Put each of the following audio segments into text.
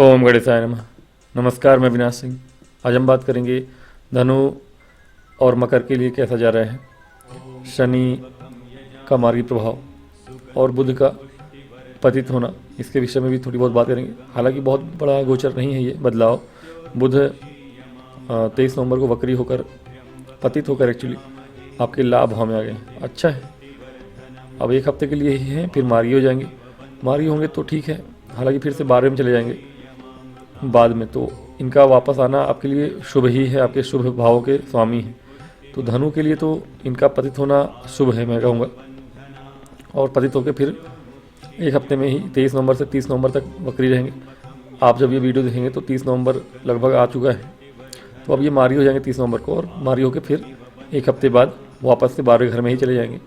ओम गणेशाय नमः। नमस्कार, मैं विनाश सिंह। आज हम बात करेंगे धनु और मकर के लिए कैसा जा रहा है शनि का मार्गी प्रभाव और बुध का पतित होना। इसके विषय में भी थोड़ी बहुत बात करेंगे। हालांकि बहुत बड़ा गोचर नहीं है ये बदलाव। बुध 23 नवंबर को वक्री होकर पतित होकर एक्चुअली आपके लाभ भाव में आ गए। अच्छा है, अब एक हफ्ते के लिए ही हैं, फिर मार्गी हो जाएंगे। मार्गी होंगे तो ठीक है, हालांकि फिर से 12वें में चले जाएंगे बाद में, तो इनका वापस आना आपके लिए शुभ ही है। आपके शुभ भावों के स्वामी हैं, तो धनु के लिए तो इनका पतित होना शुभ है मैं कहूँगा। और पतित होकर फिर एक हफ्ते में ही 23 नवंबर से 30 नवंबर तक वक्री रहेंगे। आप जब ये वीडियो देखेंगे तो 30 नवंबर लगभग आ चुका है, तो अब ये मार्गी हो जाएंगे 30 नवंबर को, और मार्गी होकर फिर एक हफ्ते बाद वापस से 12वें घर में ही चले जाएंगे।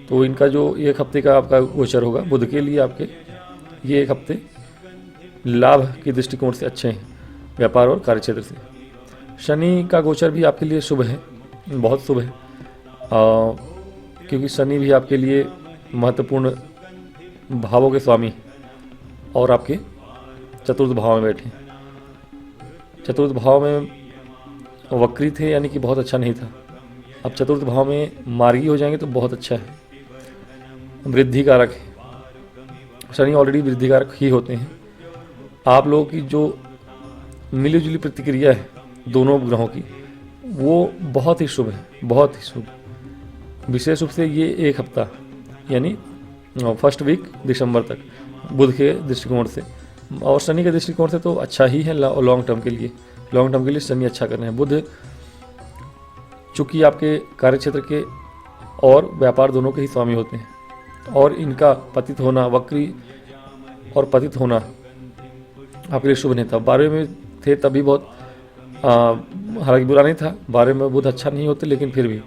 तो इनका जो एक हफ्ते का आपका गोचर होगा बुध के लिए, आपके ये एक हफ्ते लाभ के दृष्टिकोण से अच्छे हैं, व्यापार और कार्यक्षेत्र से। शनि का गोचर भी आपके लिए शुभ है, बहुत शुभ है, क्योंकि शनि भी आपके लिए महत्वपूर्ण भावों के स्वामी हैं और आपके चतुर्थ भाव में बैठे। चतुर्थ भाव में वक्री थे, यानी कि बहुत अच्छा नहीं था। अब चतुर्थ भाव में मार्गी हो जाएंगे तो बहुत अच्छा है, वृद्धि कारक है। शनि ऑलरेडी वृद्धि कारक ही होते हैं। आप लोगों की जो मिलीजुली प्रतिक्रिया है दोनों ग्रहों की, वो बहुत ही शुभ है, बहुत ही शुभ। विशेष रूप से ये एक हफ्ता यानी फर्स्ट वीक दिसंबर तक बुध के दृष्टिकोण से और शनि के दृष्टिकोण से तो अच्छा ही है। लॉन्ग टर्म के लिए, लॉन्ग टर्म के लिए शनि अच्छा कर रहे हैं। बुध चूँकि आपके कार्यक्षेत्र के और व्यापार दोनों के ही स्वामी होते हैं, और इनका पतित होना, वक्री और पतित होना आपके लिए शुभ नहीं था। 12वें में थे तभी बहुत हालांकि बुरा नहीं था। 12वें में बुध अच्छा नहीं होते, लेकिन फिर भी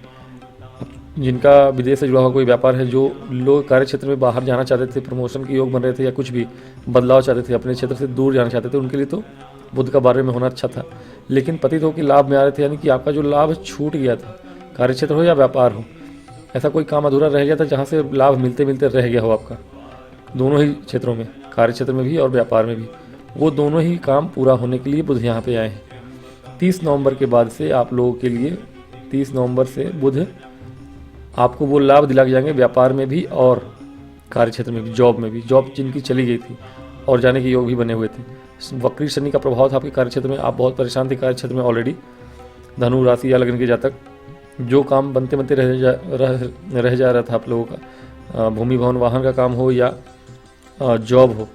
जिनका विदेश से जुड़ा हुआ कोई व्यापार है, जो लोग कार्य क्षेत्र में बाहर जाना चाहते थे, प्रमोशन के योग बन रहे थे या कुछ भी बदलाव चाहते थे, अपने क्षेत्र से दूर जाना चाहते थे, उनके लिए तो बुध का 12वें में होना अच्छा था। लेकिन पतित होकर लाभ में आ रहे थे, यानी कि आपका जो लाभ छूट गया था, कार्य क्षेत्र हो या व्यापार हो, ऐसा कोई काम अधूरा रह गया था जहाँ से लाभ मिलते मिलते रह गया हो आपका, दोनों ही क्षेत्रों में, कार्य क्षेत्र में भी और व्यापार में भी, वो दोनों ही काम पूरा होने के लिए बुध यहाँ पे आए हैं। 30 नवंबर के बाद से आप लोगों के लिए, 30 नवंबर से बुध आपको वो लाभ दिला के जाएंगे व्यापार में भी और कार्य क्षेत्र में भी, जॉब में भी। जॉब जिनकी चली गई थी और जाने के योग भी बने हुए थे। वक्री शनि का प्रभाव था आपके कार्य क्षेत्र में, आप बहुत परेशान थे कार्य क्षेत्र में ऑलरेडी। धनु राशि या लग्न के जातक, जो काम बनते बनते रह जा रहा था आप लोगों का, भूमि भवन वाहन का काम हो या जॉब हो,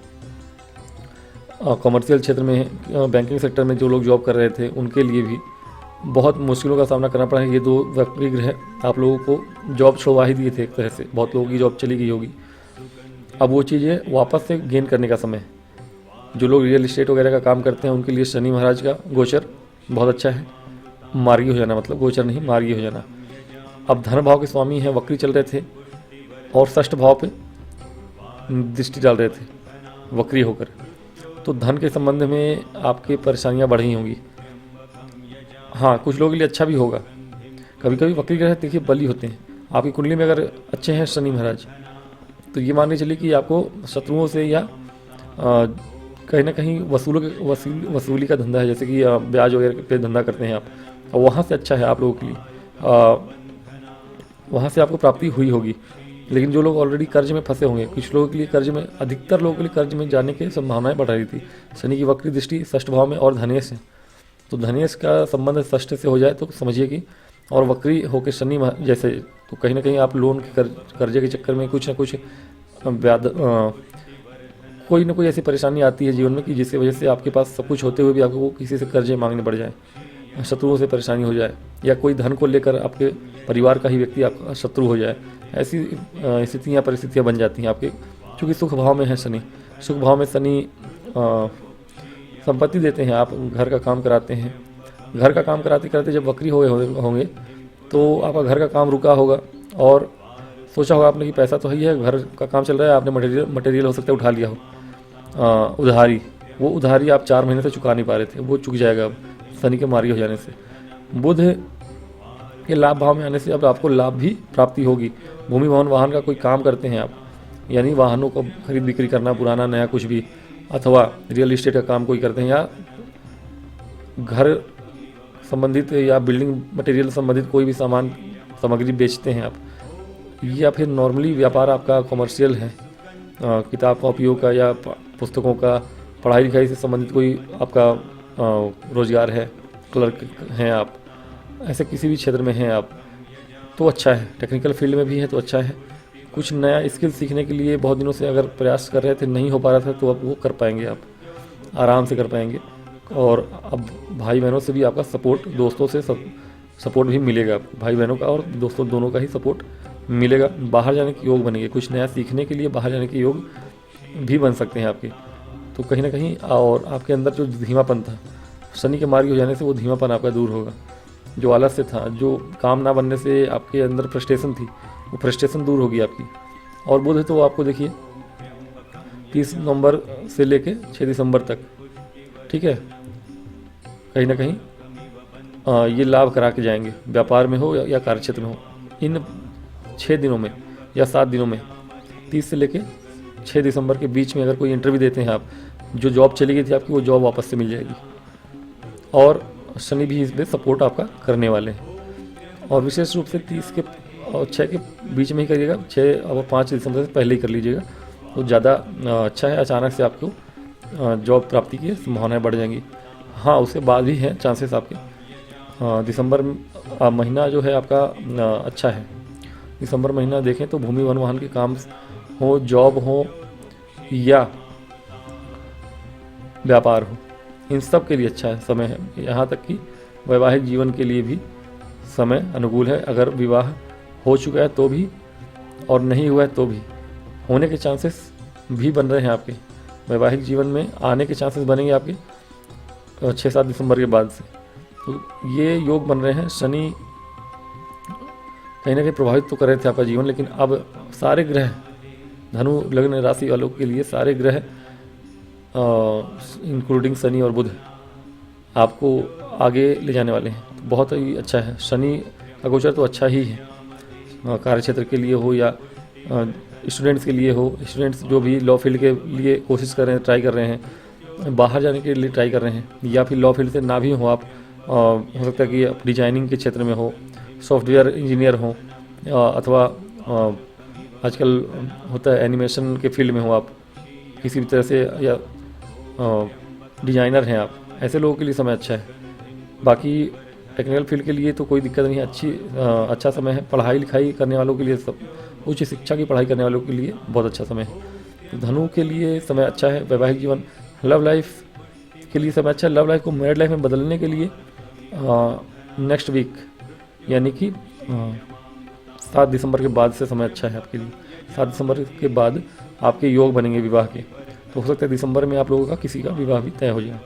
कमर्शियल क्षेत्र में, बैंकिंग सेक्टर में जो लोग जॉब कर रहे थे, उनके लिए भी बहुत मुश्किलों का सामना करना पड़ा है। ये दो वक्री ग्रह आप लोगों को जॉब छुड़वा ही दिए थे एक तरह से, बहुत लोगों की जॉब चली गई होगी। अब वो चीज़ें वापस से गेन करने का समय है। जो लोग रियल इस्टेट वगैरह का काम करते हैं, उनके लिए शनि महाराज का गोचर बहुत अच्छा है। मार्गी हो जाना, मतलब गोचर नहीं, मार्गी हो जाना। अब धन भाव के स्वामी हैं, वक्री चल रहे थे और षष्ठ भाव पे दृष्टि डाल रहे थे वक्री होकर, तो धन के संबंध में आपकी परेशानियां बढ़ रही होंगी। हाँ, कुछ लोगों के लिए अच्छा भी होगा। कभी कभी वक्री ग्रह देखिए बली होते हैं। आपकी कुंडली में अगर अच्छे हैं शनि महाराज, तो ये मान के चलिए कि आपको शत्रुओं से या कहीं ना कहीं वसूली का धंधा है, जैसे कि ब्याज वगैरह पे धंधा करते हैं आप, और वहाँ से अच्छा है आप लोगों के लिए, वहाँ से आपको प्राप्ति हुई होगी। लेकिन जो लोग ऑलरेडी कर्ज में फंसे होंगे, कुछ लोगों के लिए कर्ज में, अधिकतर लोगों के लिए कर्ज में जाने की संभावनाएं बढ़ रही थी। शनि की वक्री दृष्टि षष्ठ भाव में और धनेश है, तो धनेश का संबंध षष्ठ से हो जाए तो समझिए कि, और वक्री होकर शनि जैसे, तो कहीं ना कहीं आप लोन के कर्जे के चक्कर में कुछ ना कुछ कोई ना कोई ऐसी परेशानी आती है जीवन में कि जिसकी वजह से आपके पास सब कुछ होते हुए भी आपको किसी से कर्जे मांगने पड़ जाए, शत्रुओं से परेशानी हो जाए, या कोई धन को लेकर आपके परिवार का ही व्यक्ति आपका शत्रु हो जाए। ऐसी स्थितियाँ परिस्थितियाँ बन जाती हैं आपके, क्योंकि सुख भाव में है शनि। सुख भाव में शनि संपत्ति देते हैं, आप घर का काम कराते हैं। घर का काम कराते कराते जब वक्री होंगे तो आपका घर का काम रुका होगा, और सोचा होगा आपने कि पैसा तो ही है, घर का काम चल रहा है, आपने मटेरियल हो सकता है उठा लिया हो उधारी, वो उधारी आप 4 महीने से चुका नहीं पा रहे थे, वो चुक जाएगा अब शनि के मार्गी हो जाने से। बुध के लाभ भाव में आने से अब आपको लाभ भी प्राप्ति होगी। भूमि भवन वाहन का कोई काम करते हैं आप, यानी वाहनों को खरीद बिक्री करना, पुराना नया कुछ भी, अथवा रियल इस्टेट का काम कोई करते हैं या घर संबंधित या बिल्डिंग मटेरियल संबंधित कोई भी सामान सामग्री बेचते हैं आप, या फिर नॉर्मली व्यापार आपका कमर्शियल है, किताब कॉपियों का या पुस्तकों का, पढ़ाई लिखाई से संबंधित कोई आपका रोज़गार है, क्लर्क हैं आप, ऐसे किसी भी क्षेत्र में हैं आप तो अच्छा है। टेक्निकल फील्ड में भी है तो अच्छा है। कुछ नया स्किल सीखने के लिए बहुत दिनों से अगर प्रयास कर रहे थे, नहीं हो पा रहा था, तो अब वो कर पाएंगे, आप आराम से कर पाएंगे। और अब भाई बहनों से भी आपका सपोर्ट, दोस्तों से सपोर्ट भी मिलेगा आपको, भाई बहनों का और दोस्तों दोनों का ही सपोर्ट मिलेगा। बाहर जाने के योग बनेंगे, कुछ नया सीखने के लिए बाहर जाने के योग भी बन सकते हैं आपके। तो कहीं ना कहीं और आपके अंदर जो धीमापन था, शनि के मार्ग हो जाने से वो धीमापन आपका दूर होगा। जो आलस्य था, जो काम ना बनने से आपके अंदर फ्रस्ट्रेशन थी, वो फ्रस्ट्रेशन दूर होगी आपकी। और बुध तो आपको देखिए 30 नवंबर से लेके 6 दिसंबर तक, ठीक है, कहीं ना कहीं ये लाभ करा के जाएंगे, व्यापार में हो या कार्यक्षेत्र में हो। इन 6 दिनों में या 7 दिनों में 30 से लेके 6 दिसंबर के बीच में अगर कोई इंटरव्यू देते हैं आप, जो जॉब चली गई थी आपकी, वो जॉब वापस से मिल जाएगी। और शनि भी इसमें सपोर्ट आपका करने वाले हैं। और विशेष रूप से 30 के और 6 के बीच में ही करिएगा, 6 और 5 दिसंबर से पहले ही कर लीजिएगा तो ज़्यादा अच्छा है। अचानक से आपको जॉब प्राप्ति की संभावनाएं बढ़ जाएंगी। हाँ, उसके बाद भी हैं चांसेस आपके। दिसंबर महीना जो है आपका अच्छा है। दिसंबर महीना देखें तो भूमि वन वाहन के काम हो, जॉब हो या व्यापार हो, इन सब के लिए अच्छा समय है। यहाँ तक कि वैवाहिक जीवन के लिए भी समय अनुकूल है। अगर विवाह हो चुका है तो भी और नहीं हुआ है तो भी होने के चांसेस भी बन रहे हैं आपके। वैवाहिक जीवन में आने के चांसेस बनेंगे आपके 6-7 दिसंबर के बाद से। तो ये योग बन रहे हैं। शनि कहीं ना कहीं प्रभावित तो कर रहे थे आपका जीवन, लेकिन अब सारे ग्रह, धनु लग्न राशि वालों के लिए सारे ग्रह इंक्लूडिंग शनि और बुध आपको आगे ले जाने वाले हैं। तो बहुत ही अच्छा है। शनि का गोचर तो अच्छा ही है, कार्य क्षेत्र के लिए हो या स्टूडेंट्स के लिए हो। स्टूडेंट्स जो भी लॉ फील्ड के लिए कोशिश कर रहे हैं, ट्राई कर रहे हैं, बाहर जाने के लिए ट्राई कर रहे हैं, या फिर लॉ फील्ड से ना भी हो आप, हो सकता है कि आप डिजाइनिंग के क्षेत्र में हो, सॉफ्टवेयर इंजीनियर हो, अथवा आजकल होता है एनिमेशन के फील्ड में हो आप किसी भी तरह से, या डिजाइनर हैं आप, ऐसे लोगों के लिए समय अच्छा है। बाकी टेक्निकल फील्ड के लिए तो कोई दिक्कत नहीं है, अच्छा समय है। पढ़ाई लिखाई करने वालों के लिए, सब उच्च शिक्षा की पढ़ाई करने वालों के लिए बहुत अच्छा समय है। तो धनु के लिए समय अच्छा है। वैवाहिक जीवन, लव लाइफ के लिए समय अच्छा है। लव लाइफ को मैरिड लाइफ में बदलने के लिए नेक्स्ट वीक यानी कि 7 दिसंबर के बाद से समय अच्छा है आपके लिए। 7 दिसंबर के बाद आपके योग बनेंगे विवाह के, तो हो सकता है दिसंबर में आप लोगों का किसी का विवाह भी तय हो जाए,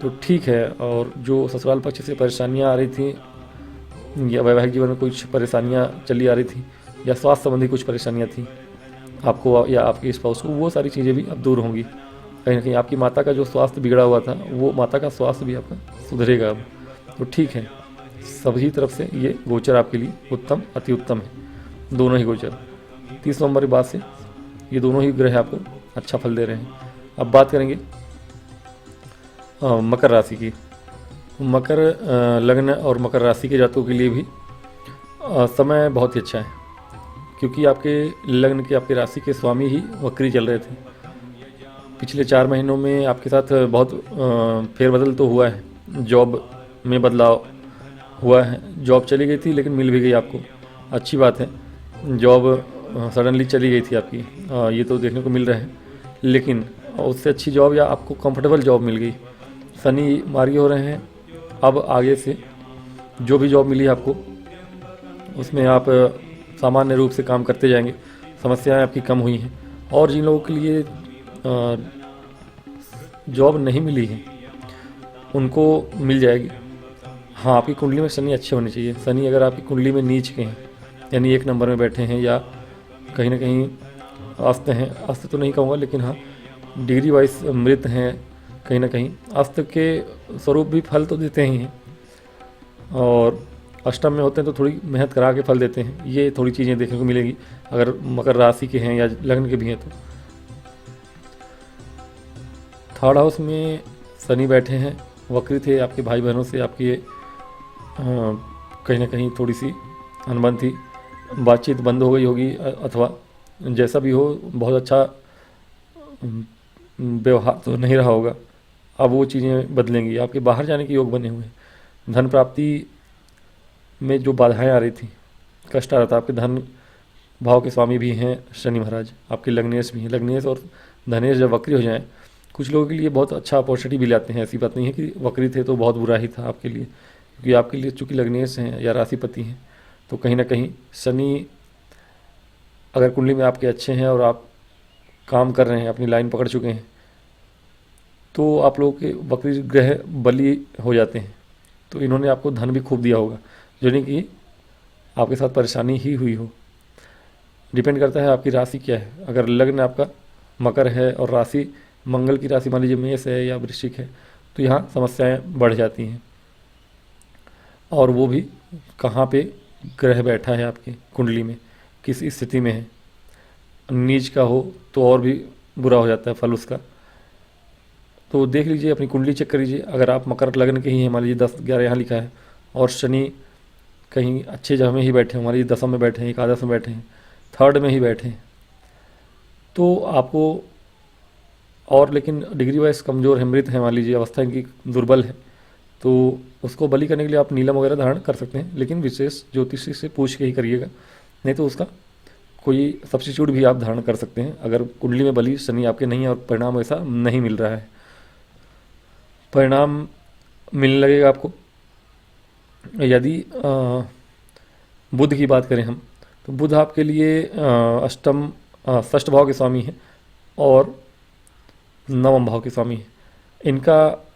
तो ठीक है। और जो ससुराल पक्ष से परेशानियां आ रही थी या वैवाहिक जीवन में कुछ परेशानियां चली आ रही थी या स्वास्थ्य संबंधी कुछ परेशानियां थी आपको या आपके स्पाउस को, वो सारी चीज़ें भी अब दूर होंगी। कहीं ना कहीं आपकी माता का जो स्वास्थ्य बिगड़ा हुआ था, वो माता का स्वास्थ्य भी आपका सुधरेगा अब, तो ठीक है। सभी तरफ से ये गोचर आपके लिए उत्तम, अति उत्तम है, दोनों ही गोचर। 30 नवंबर के बाद से ये दोनों ही ग्रह आपको अच्छा फल दे रहे हैं। अब बात करेंगे मकर राशि की। मकर लग्न और मकर राशि के जातकों के लिए भी समय बहुत ही अच्छा है, क्योंकि आपके लग्न के, आपके राशि के स्वामी ही वक्री चल रहे थे। पिछले 4 महीनों में आपके साथ बहुत फेरबदल तो हुआ है, जॉब में बदलाव हुआ है। जॉब चली गई थी लेकिन मिल भी गई आपको, अच्छी बात है। जॉब सडनली चली गई थी आपकी, ये तो देखने को मिल रहा है, लेकिन उससे अच्छी जॉब या आपको कंफर्टेबल जॉब मिल गई। शनि मार्गी हो रहे हैं, अब आगे से जो भी जॉब मिली आपको उसमें आप सामान्य रूप से काम करते जाएंगे, समस्याएं आपकी कम हुई हैं। और जिन लोगों के लिए जॉब नहीं मिली है उनको मिल जाएगी। हाँ, आपकी कुंडली में शनि अच्छे होने चाहिए। शनि अगर आपकी कुंडली में नीच के हैं, यानी 1 नंबर में बैठे हैं, या कहीं ना कहीं अस्त हैं, अस्त तो नहीं कहूँगा लेकिन हाँ डिग्री वाइज मृत हैं, कहीं ना कहीं अस्त के स्वरूप भी फल तो देते ही हैं, और अष्टम में होते हैं तो थोड़ी मेहनत करा के फल देते हैं। ये थोड़ी चीज़ें देखने को मिलेगी अगर मकर राशि के हैं या लग्न के भी हैं तो। थर्ड हाउस में शनि बैठे हैं, वक्री थे, आपके भाई बहनों से आपकी कहीं ना कहीं थोड़ी सी अनबन थी, बातचीत बंद हो गई होगी, अथवा जैसा भी हो बहुत अच्छा व्यवहार तो नहीं रहा होगा। अब वो चीज़ें बदलेंगी, आपके बाहर जाने के योग बने हुए हैं। धन प्राप्ति में जो बाधाएं आ रही थी, कष्ट आ रहा था, आपके धन भाव के स्वामी भी हैं शनि महाराज, आपके लग्नेश भी हैं। लग्नेश और धनेश जब वक्री हो जाएं, कुछ लोगों के लिए बहुत अच्छा अपॉर्चुनिटी भी लाते हैं। ऐसी बात नहीं है कि वक्री थे तो बहुत बुरा ही था आपके लिए, क्योंकि आपके लिए चूँकि लग्नेश हैं या राशिपति हैं, तो कहीं ना कहीं शनि अगर कुंडली में आपके अच्छे हैं और आप काम कर रहे हैं, अपनी लाइन पकड़ चुके हैं, तो आप लोगों के वक्री ग्रह बली हो जाते हैं। तो इन्होंने आपको धन भी खूब दिया होगा, जो नहीं कि आपके साथ परेशानी ही हुई हो। डिपेंड करता है आपकी राशि क्या है। अगर लग्न आपका मकर है और राशि मंगल की राशि मान लीजिए मेष है या वृश्चिक है, तो यहाँ समस्याएं बढ़ जाती हैं। और वो भी कहाँ पे ग्रह बैठा है आपकी कुंडली में, किस स्थिति में है। नीच का हो तो और भी बुरा हो जाता है फल उसका। तो देख लीजिए, अपनी कुंडली चेक कर लीजिए। अगर आप मकर लग्न के ही हैं, मान लीजिए 10-11 यहाँ लिखा है, और शनि कहीं अच्छे जगह में ही बैठे हैं, मान लीजिए दसम में बैठे हैं, एकादश में बैठे हैं, थर्ड में ही बैठे हैं, तो आपको और लेकिन डिग्री वाइज कमज़ोर है, मृत है, मान लीजिए अवस्था इनकी दुर्बल है, तो उसको बलि करने के लिए आप नीलम वगैरह धारण कर सकते हैं, लेकिन विशेष ज्योतिषी से पूछ के ही करिएगा, नहीं तो उसका कोई सब्स्टिट्यूट भी आप धारण कर सकते हैं अगर कुंडली में बलि शनि आपके नहीं है और परिणाम ऐसा नहीं मिल रहा है। परिणाम मिलने लगेगा आपको यदि बुध की बात करें हम, तो बुध आपके लिए अष्टम षष्ठ भाव के स्वामी हैं और नवम भाव के स्वामी हैं। इनका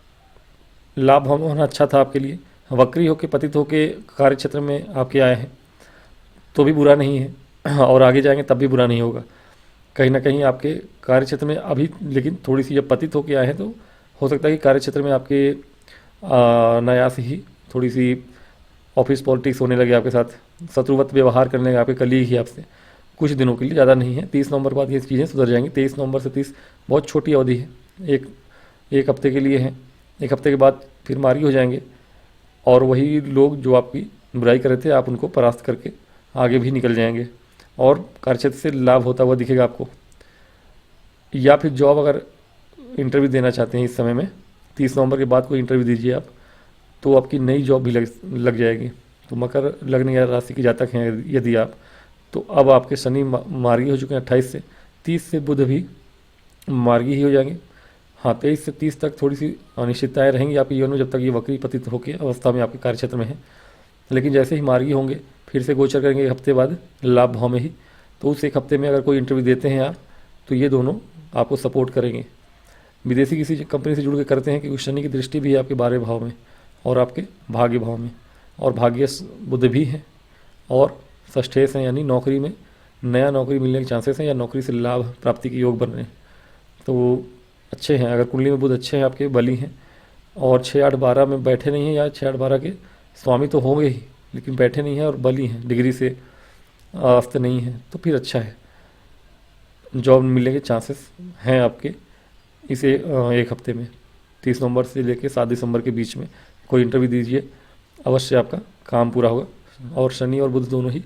लाभ होना अच्छा था आपके लिए। वक्री होके पतित होके कार्य क्षेत्र में आपके आए हैं तो भी बुरा नहीं है, और आगे जाएंगे तब भी बुरा नहीं होगा। कहीं ना कहीं आपके कार्य क्षेत्र में अभी, लेकिन थोड़ी सी जब पतित होके आए हैं तो हो सकता है कि कार्य क्षेत्र में आपके नया से ही थोड़ी सी ऑफिस पॉलिटिक्स होने लगे आपके साथ, शत्रुवत व्यवहार करने लगे आपके कलीग ही आपसे, कुछ दिनों के लिए, ज़्यादा नहीं है। 30 नवंबर बाद ये चीज़ें सुधर जाएंगी। 23 नवंबर से 30 बहुत छोटी अवधि है, एक हफ्ते के लिए है। एक हफ्ते के बाद फिर मार्गी हो जाएंगे, और वही लोग जो आपकी बुराई कर रहे थे आप उनको परास्त करके आगे भी निकल जाएंगे, और कार्यक्षेत्र से लाभ होता हुआ दिखेगा आपको। या फिर जॉब अगर इंटरव्यू देना चाहते हैं इस समय में, 30 नवंबर के बाद कोई इंटरव्यू दीजिए आप, तो आपकी नई जॉब भी लग जाएगी। तो मकर लग्न या राशि के जातक हैं यदि आप, तो अब आपके शनि मार्गी हो चुके हैं 28 से, 30 से बुध भी मार्गी ही हो जाएंगे। हाँ, 23 से 30 तक थोड़ी सी अनिश्चितताएँ रहेंगी आपके जीवन में, जब तक ये वक्री पतित होकर अवस्था में आपके कार्यक्षेत्र में है। लेकिन जैसे ही मार्गी होंगे फिर से गोचर करेंगे एक हफ्ते बाद लाभ भाव में ही, तो उस एक हफ्ते में अगर कोई इंटरव्यू देते हैं आप, तो ये दोनों आपको सपोर्ट करेंगे। विदेशी किसी कंपनी से जुड़ के करते हैं, क्योंकि शनि की दृष्टि भी है आपके 12 भाव में और आपके भाग्य भाव में, और भाग्य बुध भी है और षष्ठेश हैं, यानी नौकरी में नया नौकरी मिलने के चांसेस हैं या नौकरी से लाभ प्राप्ति के योग बन रहे हैं, तो अच्छे हैं। अगर कुंडली में बुध अच्छे हैं आपके, बली हैं, और 6-8-12 में बैठे नहीं हैं, या 6-8-12 के स्वामी तो होंगे ही लेकिन बैठे नहीं हैं और बली हैं, डिग्री से आस्त नहीं है, तो फिर अच्छा है, जॉब मिलने के चांसेस हैं आपके इसे एक हफ्ते में। 30 नवंबर से लेकर 7 दिसंबर के बीच में कोई इंटरव्यू दीजिए, अवश्य आपका काम पूरा होगा। और शनि और बुध दोनों ही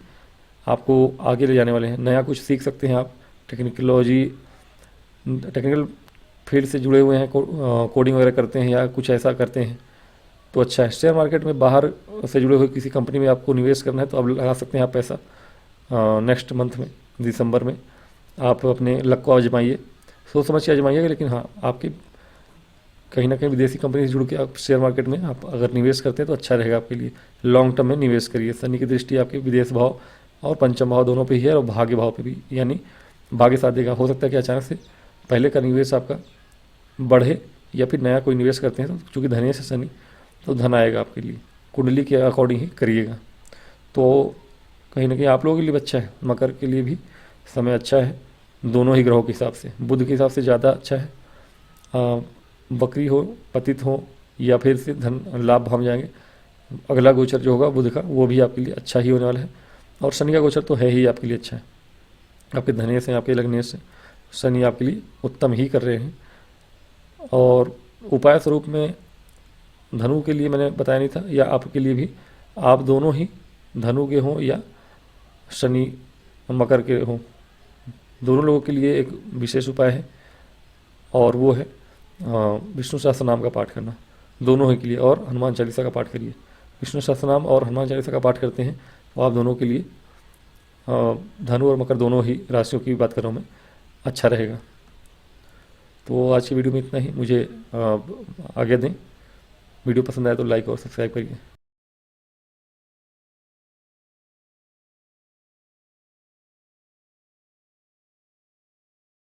आपको आगे ले जाने वाले हैं। नया कुछ सीख सकते हैं आप, टेक्निकल फील्ड से जुड़े हुए हैं, कोडिंग वगैरह करते हैं या कुछ ऐसा करते हैं तो अच्छा है। शेयर मार्केट में बाहर से जुड़े हुए किसी कंपनी में आपको निवेश करना है तो अब लगा सकते हैं आप पैसा। नेक्स्ट मंथ में, दिसंबर में आप अपने लक को आजमाइए, सोच समझ के आजमाइएगा, लेकिन हाँ, आपकी कहीं ना कहीं विदेशी कंपनी से जुड़ के आप शेयर मार्केट में आप अगर निवेश करते हैं तो अच्छा रहेगा आपके लिए। लॉन्ग टर्म में निवेश करिए। शनि की दृष्टि आपके विदेश भाव और पंचम भाव दोनों पे ही है, और भाग्य भाव पे भी, यानी भाग्य साथ देगा। हो सकता है कि अचानक से पहले का निवेश आपका बढ़े, या फिर नया कोई निवेश करते हैं तो चूँकि धनेश है शनि, तो धन आएगा आपके लिए। कुंडली के अकॉर्डिंग ही करिएगा, तो कहीं ना कहीं आप लोगों के लिए अच्छा है। मकर के लिए भी समय अच्छा है, दोनों ही ग्रहों के हिसाब से। बुध के हिसाब से ज़्यादा अच्छा है, बकरी हो, पतित हो, या फिर से धन लाभ भाव जाएंगे। अगला गोचर जो होगा बुध का, वो भी आपके लिए अच्छा ही होने वाला है, और शनि का गोचर तो है ही आपके लिए अच्छा है। आपके धनेश हैं, आपके लग्नेश हैं, शनि आपके लिए उत्तम ही कर रहे हैं। और उपाय स्वरूप में धनु के लिए मैंने बताया नहीं था, या आपके लिए भी, आप दोनों ही धनु के हों या शनि मकर के हों, दोनों लोगों के लिए एक विशेष उपाय है, और वो है विष्णु सहस्त्र नाम का पाठ करना, दोनों ही के लिए। और हनुमान चालीसा का पाठ करिए। विष्णु सहस्त्र नाम और हनुमान चालीसा का पाठ करते हैं तो आप दोनों के लिए, धनु और मकर दोनों ही राशियों की बात कर रहा हूँ मैं, अच्छा रहेगा। तो आज की वीडियो में इतना ही। मुझे आज्ञा दें। वीडियो पसंद आए तो लाइक और सब्सक्राइब करिए।